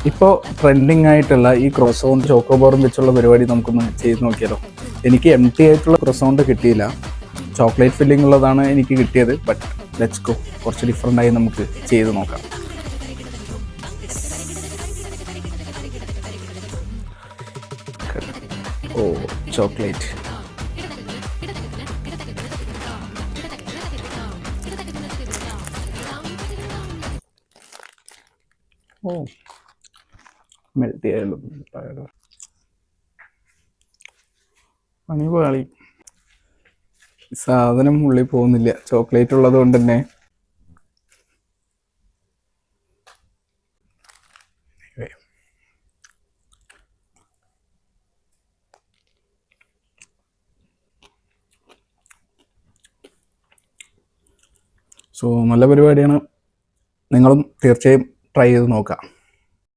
ഇപ്പോൾ ട്രെൻഡിങ് ആയിട്ടുള്ള ഈ ക്രോസോൺ ചോക്കോബോറും വെച്ചുള്ള പരിപാടി നമുക്കൊന്ന് ചെയ്ത് നോക്കിയാലോ. എനിക്ക് എം ടി ആയിട്ടുള്ള ക്രോസോണ്ട് കിട്ടിയില്ല, ചോക്ലേറ്റ് ഫില്ലിംഗ് ഉള്ളതാണ് എനിക്ക് കിട്ടിയത്. ബട്ട് ലെറ്റ്സ് ഗോ, കുറച്ച് ഡിഫറെൻ്റ് ആയി നമുക്ക് ചെയ്ത് നോക്കാം. ഓ, ചോക്ലേറ്റ്. ഓ, മെൽറ്റ് ചെയ്യാലും പണിപാളി. സാധനം ഉള്ളിൽ പോകുന്നില്ല, ചോക്ലേറ്റ് ഉള്ളത് കൊണ്ട് തന്നെ. സോ നല്ല പരിപാടിയാണ്, നിങ്ങളും തീർച്ചയായും ട്രൈ ചെയ്ത് നോക്കാം.